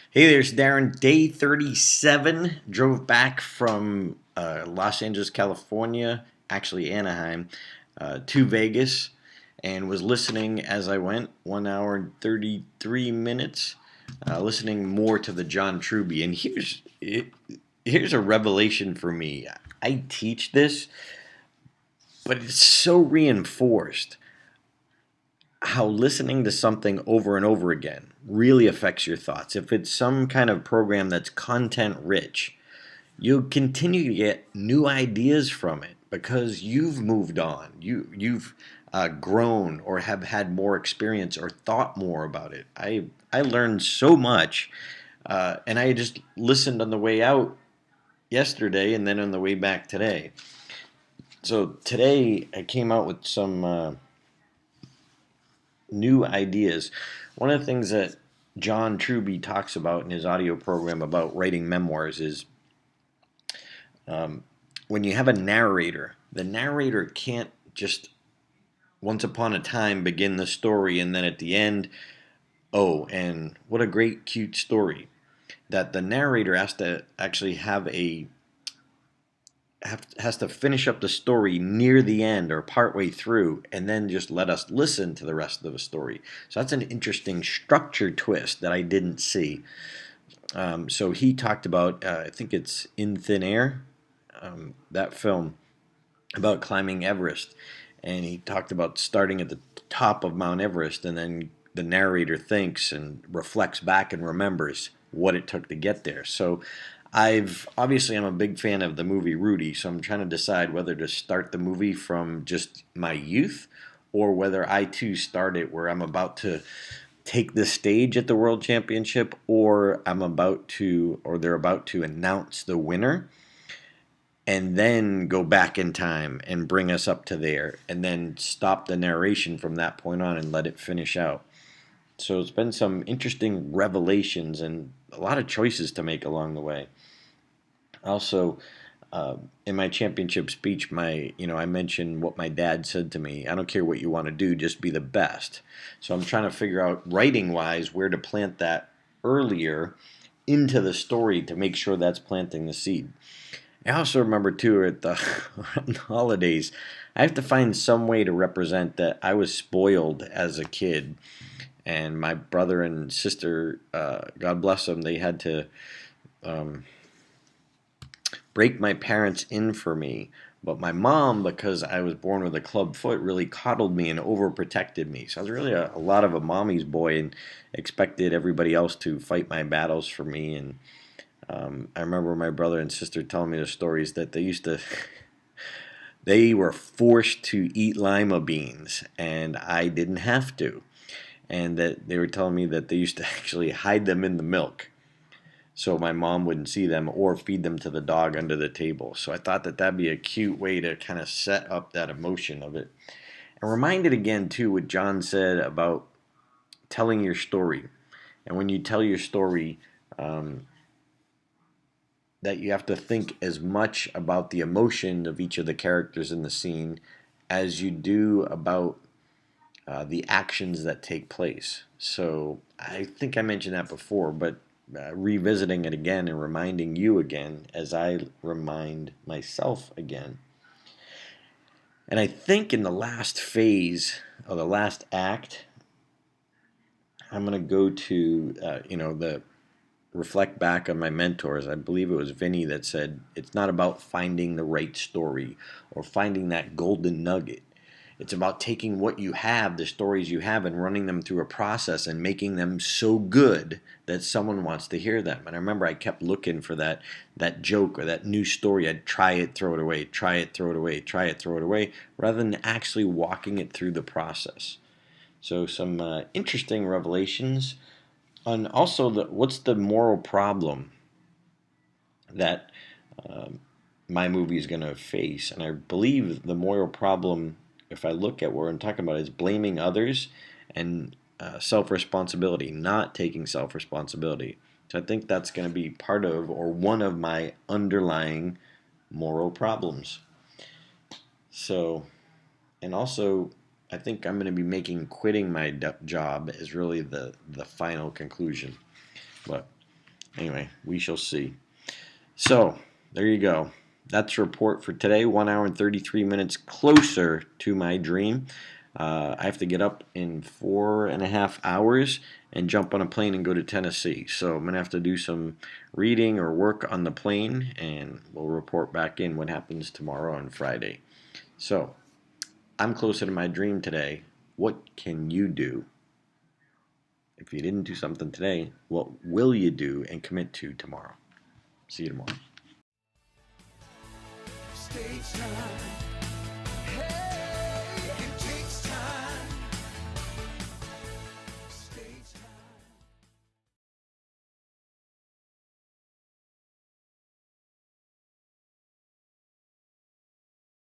Hey, there's Darren. Day 37. Drove back from Los Angeles, California, actually Anaheim, to Vegas, and was listening as I went. 1 hour and 33 minutes, listening more to the John Truby. And here's a revelation for me. I teach this, but it's so reinforced how listening to something over and over again really affects your thoughts. If it's some kind of program that's content rich, you'll continue to get new ideas from it because you've moved on. You've grown or have had more experience or thought more about it. I learned so much, and I just listened on the way out yesterday and then on the way back today. So today I came out with some new ideas. One of the things that John Truby talks about in his audio program about writing memoirs is when you have a narrator, the narrator can't just once upon a time begin the story and then at the end, oh, and what a great, cute story. That the narrator has to actually has to finish up the story near the end or partway through and then just let us listen to the rest of the story. So that's an interesting structure twist that I didn't see. So he talked about, I think it's In Thin Air, that film about climbing Everest. And he talked about starting at the top of Mount Everest, and then the narrator thinks and reflects back and remembers what it took to get there. So I'm a big fan of the movie Rudy, so I'm trying to decide whether to start the movie from just my youth or whether I too start it where I'm about to take the stage at the World Championship, or they're about to announce the winner and then go back in time and bring us up to there and then stop the narration from that point on and let it finish out. So it's been some interesting revelations and a lot of choices to make along the way. Also, in my championship speech, I mentioned what my dad said to me. I don't care what you want to do, just be the best. So I'm trying to figure out writing wise where to plant that earlier into the story to make sure that's planting the seed. I also remember too at the holidays, I have to find some way to represent that I was spoiled as a kid, and my brother and sister, God bless them, they had to um, break my parents in for me. But my mom, because I was born with a club foot, really coddled me and overprotected me. So I was really a lot of a mommy's boy and expected everybody else to fight my battles for me. And I remember my brother and sister telling me the stories that they were forced to eat lima beans, and I didn't have to. And that they were telling me that they used to actually hide them in the milk so my mom wouldn't see them or feed them to the dog under the table. So I thought that that'd be a cute way to kind of set up that emotion of it. And reminded again, too, what John said about telling your story. And when you tell your story, that you have to think as much about the emotion of each of the characters in the scene as you do about the actions that take place. So I think I mentioned that before, but revisiting it again and reminding you again as I remind myself again. And I think in the last phase of the last act, I'm going to go to, the reflect back on my mentors. I believe it was Vinny that said, it's not about finding the right story or finding that golden nugget. It's about taking what you have, the stories you have, and running them through a process and making them so good that someone wants to hear them. And I remember I kept looking for that joke or that new story. I'd try it, throw it away, try it, throw it away, try it, throw it away, rather than actually walking it through the process. So some interesting revelations. And also, what's the moral problem that my movie is going to face? And I believe the moral problem, if I look at what I'm talking about, is blaming others and self-responsibility, not taking self-responsibility. So I think that's going to be part of or one of my underlying moral problems. So, and also, I think I'm going to be making quitting my job is really the final conclusion. But Anyway, we shall see. So, there you go. That's the report for today. 1 hour and 33 minutes closer to my dream. I have to get up in 4.5 hours and jump on a plane and go to Tennessee. So I'm going to have to do some reading or work on the plane, and we'll report back in what happens tomorrow on Friday. So I'm closer to my dream today. What can you do? If you didn't do something today, what will you do and commit to tomorrow? See you tomorrow. Stage time.